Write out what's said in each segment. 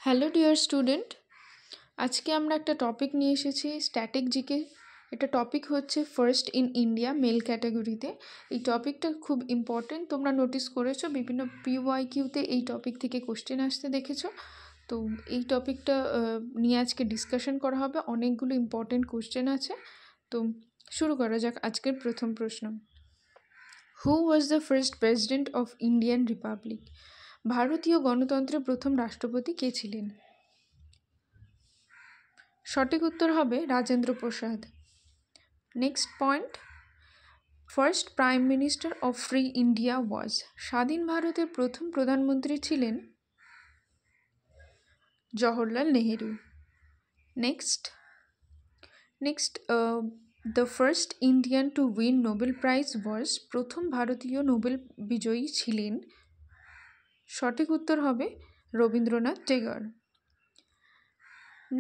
Hello dear student, আজকে আমরা একটা টপিক নিয়ে এসেছি স্ট্যাটিক জিকে। এটা টপিক হচ্ছে ফার্স্ট ইন ইন্ডিয়া মেল ক্যাটাগরিতে। এই টপিকটা খুব ইম্পর্টেন্ট, তোমরা নোটিস করেছো বিভিন্ন পিওয়াইকিউতে এই টপিক থেকে কোশ্চেন আসতে দেখেছো। তো এই টপিকটা নিয়ে আজকে ডিসকাশন করা হবে, অনেকগুলো ইম্পর্টেন্ট কোশ্চেন আছে। তো শুরু করা যাক আজকের প্রথম প্রশ্ন। Who was the first president of Indian republic? ভারতীয় গণতন্ত্রের প্রথম রাষ্ট্রপতি কে ছিলেন? সঠিক উত্তর হবে Rajendra Prasad. Next point, first prime minister of free India was. স্বাধীন ভারতের প্রথম প্রধানমন্ত্রী ছিলেন Jawaharlal Nehru. Next the first Indian to win Nobel prize was. প্রথম ভারতীয় নোবেল বিজয়ী ছিলেন, সঠিক উত্তর হবে Rabindranath Tagore.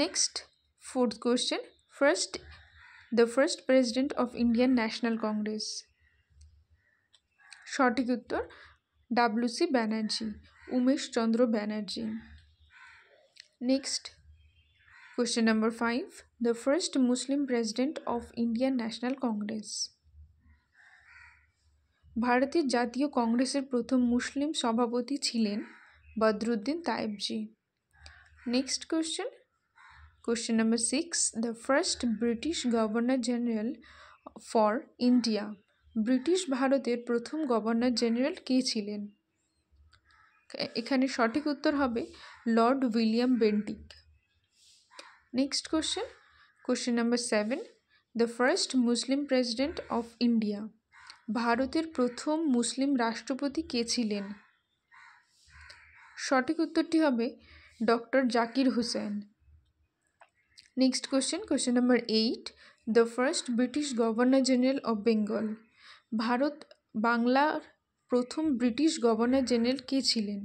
Next fourth question, the first president of Indian National Congress. সঠিক উত্তর WC Banerjee, Umesh Chandra Banerjee. Next question number 5, the first Muslim president of Indian National Congress. ভারতের জাতীয় কংগ্রেসের প্রথম মুসলিম সভাপতি ছিলেন Badruddin Tyabji. Next Question number 6, the first British Governor General for India. British ভারতের প্রথম গভর্নর জেনারেল কে ছিলেন? এখানে সঠিক উত্তর হবে Lord William Bentinck. Next question number 7, the first Muslim President of India. ভারতের প্রথম মুসলিম রাষ্ট্রপতি কে ছিলেন? সঠিক উত্তরটি হবে doctor Zakir Hussain. Next question number 8, the first British Governor General of Bengal. বাংলার প্রথম ব্রিটিশ গভর্নর জেনারেল কে ছিলেন?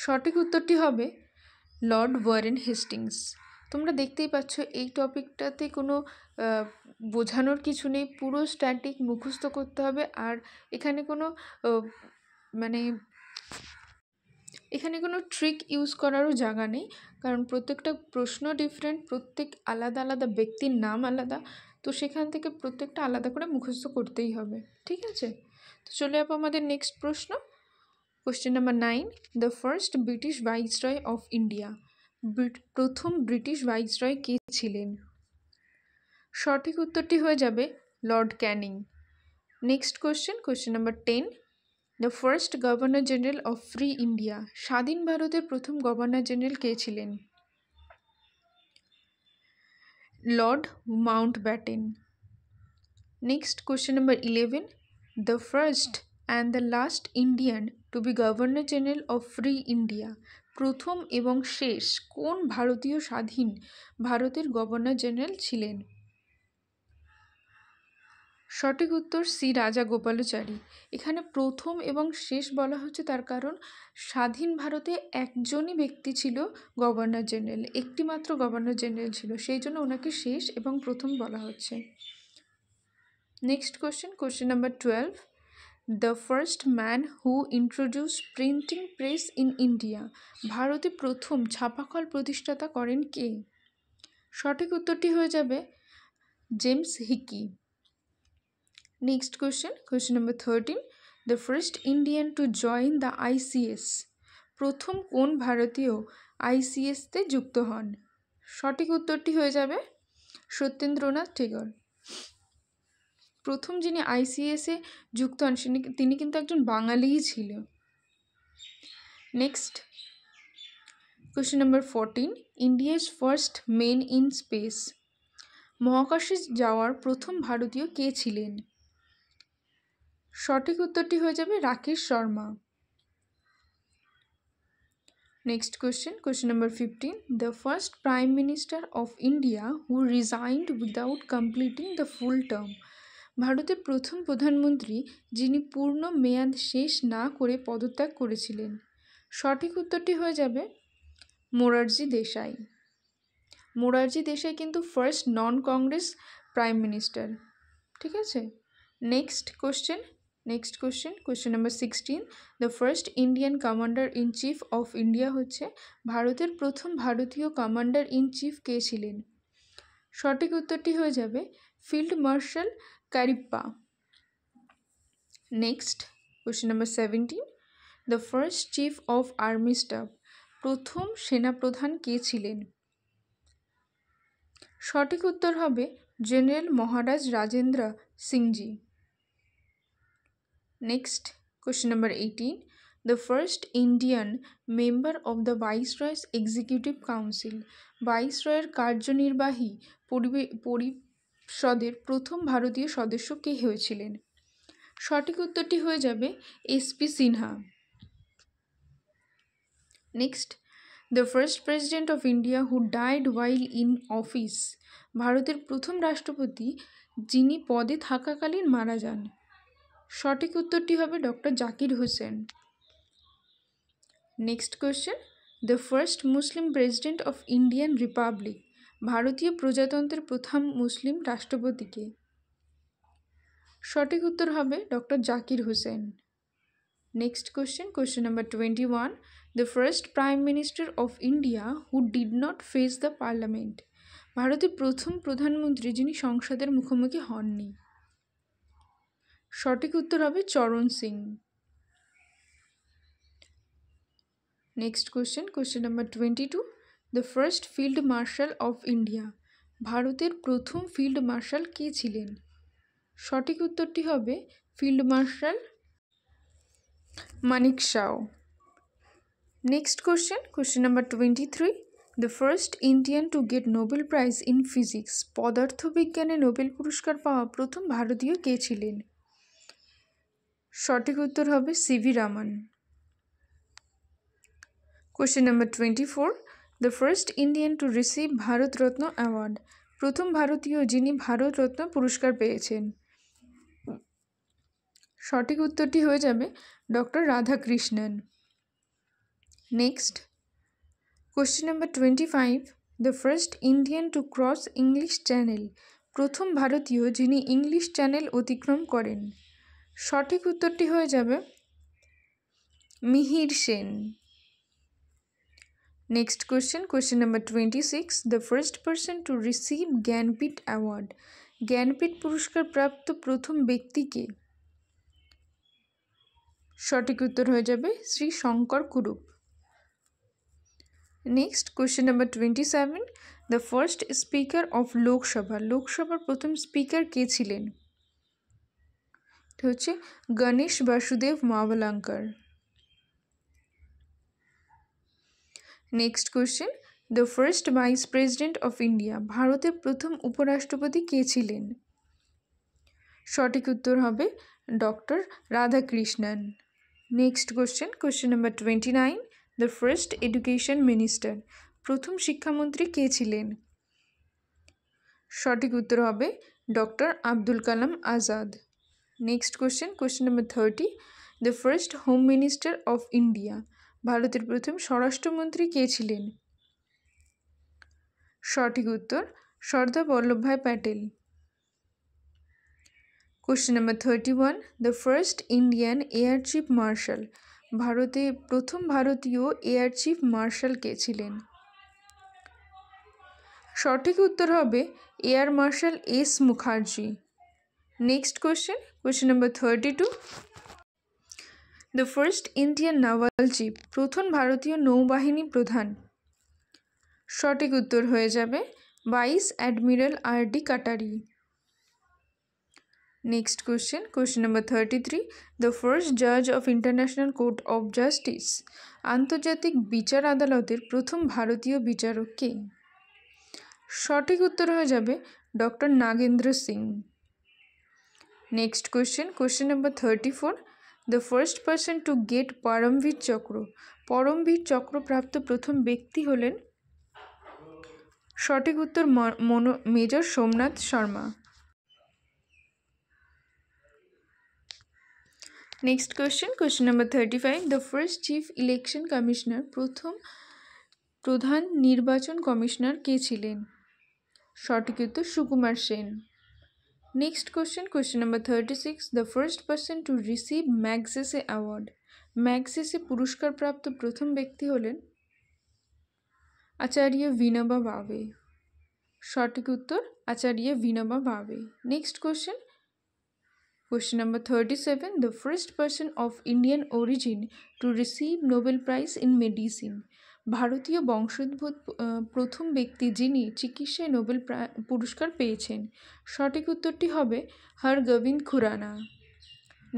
সঠিক উত্তরটি হবে লর্ড ওয়ারেন হেস্টিংস। তোমরা দেখতেই পাচ্ছ এই টপিকটাতে কোনো বোঝানোর কিছু নেই, পুরো স্ট্যাটিক মুখস্থ করতে হবে। আর এখানে কোনো ট্রিক ইউজ করারও জায়গা নেই, কারণ প্রত্যেকটা প্রশ্ন ডিফারেন্ট, প্রত্যেক আলাদা আলাদা ব্যক্তির নাম আলাদা, তো সেখান থেকে প্রত্যেকটা আলাদা করে মুখস্থ করতেই হবে, ঠিক আছে? তো চলে যাবো আমাদের নেক্সট প্রশ্ন। question number 9, the first British Viceroy of India. প্রথম ব্রিটিশ ভাইসরয় কে ছিলেন? সঠিক উত্তরটি হয়ে যাবে Lord Canning. Next question number 10, the first Governor General of Free India. স্বাধীন ভারতের প্রথম গভর্নর জেনারেল কে ছিলেন? Lord Mountbatten. Next question number 11, the first and the last Indian to be Governor General of Free India. প্রথম এবং শেষ কোন ভারতীয় স্বাধীন ভারতের গভর্নর জেনারেল ছিলেন? সঠিক উত্তর সি রাজাগোপালাচারী। এখানে প্রথম এবং শেষ বলা হচ্ছে তার কারণ স্বাধীন ভারতে একজনই ব্যক্তি ছিল গভর্নর জেনারেল, একটি মাত্র গভর্নর জেনারেল ছিল, সেই জন্য ওনাকে শেষ এবং প্রথম বলা হচ্ছে। Next question number 12, the first man who introduced printing press in India. ভারতে প্রথম ছাপাকল প্রতিষ্ঠাতা করেন কে? সঠিক উত্তরটি হয়ে যাবে James Hicky. Next question number 13, the first Indian to join the ICS. প্রথম কোন ভারতীয় ICS তে যুক্ত হন? সঠিক উত্তরটি হয়ে যাবে সত্যেন্দ্রনাথ টেগর। প্রথম যিনি ICS-এ যুক্ত হন তিনি কিন্তু একজন বাঙালিই ছিল। Next question number 14, India's first men in space. মহাকাশে যাওয়ার প্রথম ভারতীয় কে ছিলেন? সঠিক উত্তরটি হয়ে যাবে Rakesh Sharma. Next question number 15, the first Prime Minister of India who resigned without completing the full term. ভারতের প্রথম প্রধানমন্ত্রী যিনি পূর্ণ মেয়াদ শেষ না করে পদত্যাগ করেছিলেন। সঠিক উত্তরটি হয়ে যাবে মোরারজি দেশাই। মোরারজি দেশাই কিন্তু ফার্স্ট নন কংগ্রেস প্রাইম মিনিস্টার, ঠিক আছে? Next next question number 16, the first Indian commander in chief of India হচ্ছে ভারতের প্রথম ভারতীয় কমান্ডার ইন চিফ কে ছিলেন? সঠিক উত্তরটি হয়ে যাবে field marshal Cariappa. Next question number 17, the first chief of army staff প্রথম সেনাপ্রধান কে ছিলেন? সঠিক উত্তর হবে general Maharaj Rajendra Sinhji. Next question number 18, the first Indian member of the viceroy's executive council ভাইসরয়ের কার্যনির্বাহী পরিষদের প্রথম ভারতীয় সদস্য কে হয়েছিলেন? সঠিক উত্তরটি হয়ে যাবে SP Sinha. Next, the first president of India who died while in office ভারতের প্রথম রাষ্ট্রপতি যিনি পদে থাকাকালীন মারা যান। সঠিক উত্তরটি হবে doctor Zakir Hossain. Next question, the first Muslim president of Indian republic ভারতীয় প্রজাতন্ত্রের প্রথম মুসলিম রাষ্ট্রপতিকে? সঠিক উত্তর হবে doctor Zakir Hossain. Next question number 21, the first prime minister of India who did not face the parliament ভারতের প্রথম প্রধানমন্ত্রী যিনি সংসদের মুখোমুখি হননি। সঠিক উত্তর হবে চরণ Singh. Next question number 22, the first field marshal of India ভারতের প্রথম ফিল্ড মার্শাল কে ছিলেন? সঠিক উত্তরটি হবে ফিল্ড মার্শাল মানিক শাও। Next question number 23, the first Indian to get Nobel prize in physics পদার্থবিজ্ঞানে নোবেল পুরস্কার পাওয়া প্রথম ভারতীয় কে ছিলেন? সঠিক উত্তর হবে CV Raman. Question number 24, the first Indian to receive Bharat Ratna award প্রথম ভারতীয় যিনি ভারতরত্ন পুরস্কার পেয়েছেন। সঠিক উত্তরটি হয়ে যাবে doctor Radhakrishnan. Next question number 25, the first Indian to cross English channel প্রথম ভারতীয় যিনি ইংলিশ চ্যানেল অতিক্রম করেন। সঠিক উত্তরটি হয়ে যাবে Mihir Sen. Next question number 26, the first person to receive Jnanpith award Jnanpith পুরস্কার প্রাপ্ত প্রথম ব্যক্তিকে? সঠিক উত্তর হয়ে যাবে Shri Sankar Kurup. Next question number 27, the first speaker of লোকসভার প্রথম স্পিকার কে ছিলেন? হচ্ছে Ganesh Vasudev Mavalankar. Next question, the first vice president of India ভারতের প্রথম উপরাষ্ট্রপতি কে ছিলেন? সঠিক উত্তর হবে doctor Radhakrishnan. Next question number 29, the first education minister প্রথম শিক্ষামন্ত্রী কে ছিলেন? সঠিক উত্তর হবে doctor Abdul Kalam Azad. Next question number 30, the first home minister of India ভারতের প্রথম স্বরাষ্ট্রমন্ত্রী কে ছিলেন? সঠিক উত্তর Sardar Vallabhbhai Patel. Question number 31, the first Indian air chief marshal ভারতে প্রথম ভারতীয় এয়ার চিফ মার্শাল কে ছিলেন? সঠিক উত্তর হবে air marshal S Mukherjee. Next question number 32, the first Indian naval chief প্রথম ভারতীয় নৌবাহিনী প্রধান। সঠিক উত্তর হয়ে যাবে vice admiral R D. Katari. Next question number 33, the first জাজ of international court of justice আন্তর্জাতিক বিচার আদালতের প্রথম ভারতীয় বিচারক কে? সঠিক উত্তর হয়ে যাবে doctor Nagendra Singh. Next question number 34, the first person to get Paramvir Chakra প্রাপ্ত প্রথম ব্যক্তি হলেন? সঠিক উত্তর major Somnath Sharma. Next question number 35, the first chief election commissioner প্রথম প্রধান নির্বাচন কমিশনার কে ছিলেন? সঠিক উত্তর Sukumar Sen. Next question number 36, the first person to receive Magsaysay award. Magsaysay পুরস্কারপ্রাপ্ত প্রথম ব্যক্তি হলেন আচার্য বিনোবা ভাবে। সঠিক উত্তর আচার্য বিনোবা ভাবে। Next question number 37, the first person of Indian origin two receive Nobel prize in medicine. ভারতীয় বংশোদ্ভূত প্রথম ব্যক্তি যিনি চিকিৎসায় নোবেল পুরস্কার পেয়েছেন। সঠিক উত্তরটি হবে Hargobind Khorana.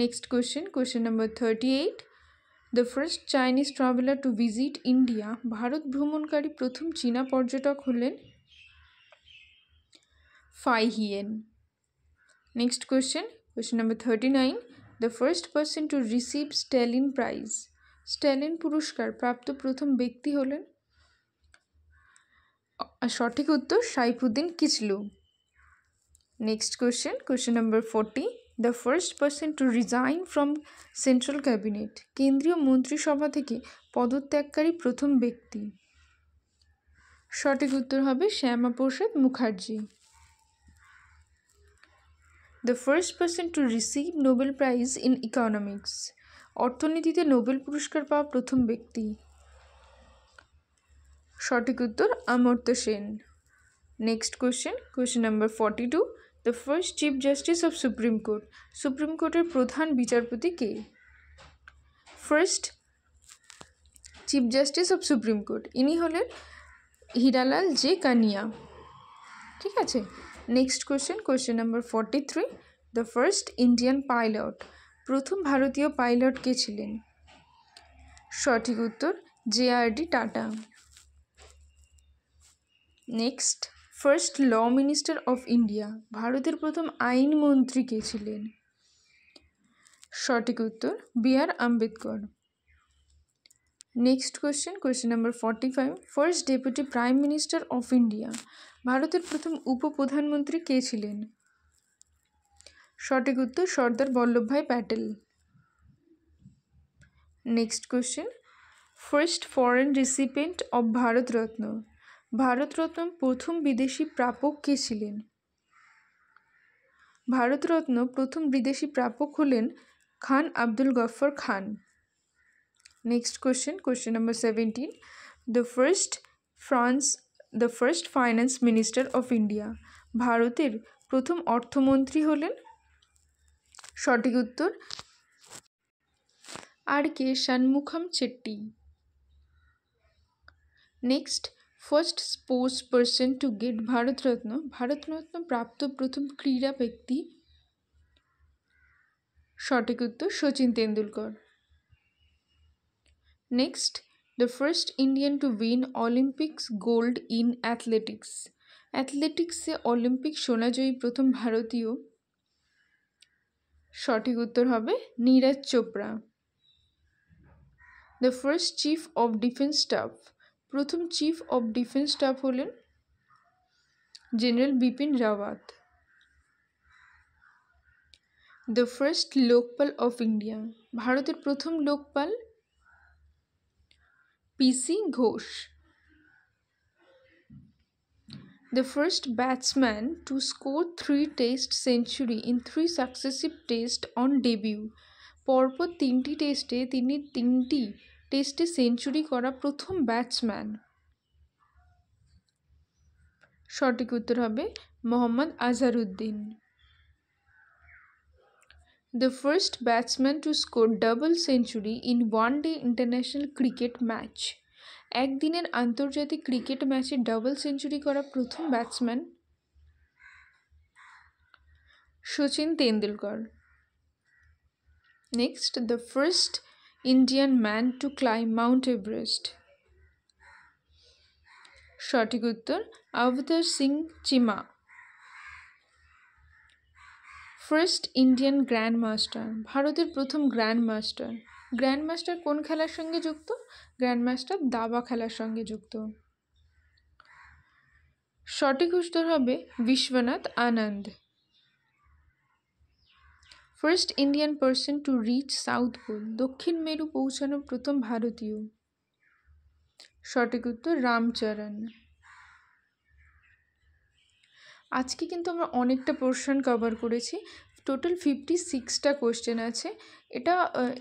Next question number 38, the first Chinese traveller to visit India. Bharat ভ্রমণকারী প্রথম চীনা পর্যটক হলেন Fa Hien. Next question number 39, the first person to receive Stalin prize. Stalin পুরস্কার প্রাপ্ত প্রথম ব্যক্তি হলেন, সঠিক উত্তর Saifuddin Kitchlew. Next question number 40, the first person to resign from central cabinet. কেন্দ্রীয় মন্ত্রিসভা থেকে পদত্যাগকারী প্রথম ব্যক্তি। সঠিক উত্তর হবে Shyama Prasad Mukherjee. The first person to receive Nobel prize in economics. অর্থনীতিতে নোবেল পুরস্কার পাওয়া প্রথম ব্যক্তি। সঠিক উত্তর Amartya Sen. Next question number 42, the first chief justice of supreme court. Supreme কোর্টের প্রধান বিচারপতি কে? First chief justice of supreme court ইনি হলেন হীরালাল জে কানিয়া। ঠিক আছে। Next question number 43, the first Indian pilot. প্রথম ভারতীয় পাইলট কে ছিলেন? সঠিক উত্তর JRD Tata. Next, first law minister of India. ভারতের প্রথম আইনমন্ত্রী কে ছিলেন? সঠিক উত্তর BR Ambedkar. Next question number 45, first deputy prime minister of India. ভারতের প্রথম উপপ্রধানমন্ত্রী কে ছিলেন? সঠিক উত্তর Sardar Vallabhbhai Patel. Next question, first foreign recipient of Bharat Ratna. Bharat Ratna প্রথম বিদেশি প্রাপক কে ছিলেন? ভারতরত্ন প্রথম বিদেশি প্রাপক হলেন Khan Abdul Ghaffar Khan. Next question number 17, the first finance minister of India. ভারতের প্রথম অর্থমন্ত্রী হলেন? সঠিক উত্তর RK Shanmukham Chetty. Next, first sports person to get Bharat Ratna. Bharat Ratna প্রাপ্ত প্রথম ক্রীড়া ব্যক্তি। সঠিক উত্তর Sachin Tendulkar. Next, the first Indian to win Olympics gold in athletics. অ্যাথলেটিক্সে অলিম্পিক সোনাজয়ী প্রথম ভারতীয়। সঠিক উত্তর হবে Neeraj Chopra. The first chief of defence staff. প্রথম চিফ অফ ডিফেন্স স্টাফ হলেন general Bipin Rawat. The first Lokpal of India. ভারতের প্রথম Lokpal PC Ghosh. The first batsman to score 3 test century in 3 successive test on debut. পরপর 3টি টেস্টে তিনি 3টি টেস্টে সেঞ্চুরি করা প্রথম ব্যাটসম্যান। সঠিক উত্তর হবে Mohammad Azharuddin. The first batsman to score double century in one day international cricket match. একদিনের আন্তর্জাতিক ক্রিকেট ম্যাচে ডাবল সেঞ্চুরি করা প্রথম batsman Sachin Tendulkar. Next, the first Indian man to climb Mount Everest. সঠিক উত্তর Avtar Singh Cheema. First Indian grand master. ভারতের প্রথম গ্র্যান্ড মাস্টার। গ্র্যান্ড মাস্টার কোন খেলার সঙ্গে যুক্ত? গ্র্যান্ড মাস্টার দাবা খেলার সঙ্গে যুক্ত। সঠিক উত্তর হবে Vishwanath Anand. First Indian person to reach South Pole. দক্ষিণ মেরু পৌঁছানো প্রথম ভারতীয়। সঠিক উত্তর রামচরণ। আজকে কিন্তু আমরা অনেকটা পোর্শন কভার করেছি, টোটাল 56টা কোয়েশ্চেন আছে।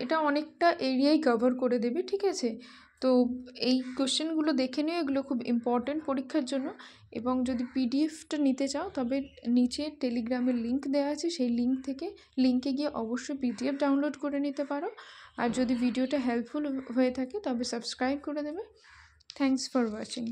এটা অনেকটা এরিয়াই কভার করে দেবে, ঠিক আছে? তো এই কোয়েশ্চেনগুলো দেখে নিও, এগুলো খুব ইম্পর্ট্যান্ট পরীক্ষার জন্য। এবং যদি পিডিএফটা নিতে চাও তবে নিচে টেলিগ্রামের লিঙ্ক দেওয়া আছে, সেই লিঙ্কে গিয়ে অবশ্যই পিডিএফ ডাউনলোড করে নিতে পারো। আর যদি ভিডিওটা হেল্পফুল হয়ে থাকে তবে সাবস্ক্রাইব করে দেবে। Thanks for watching.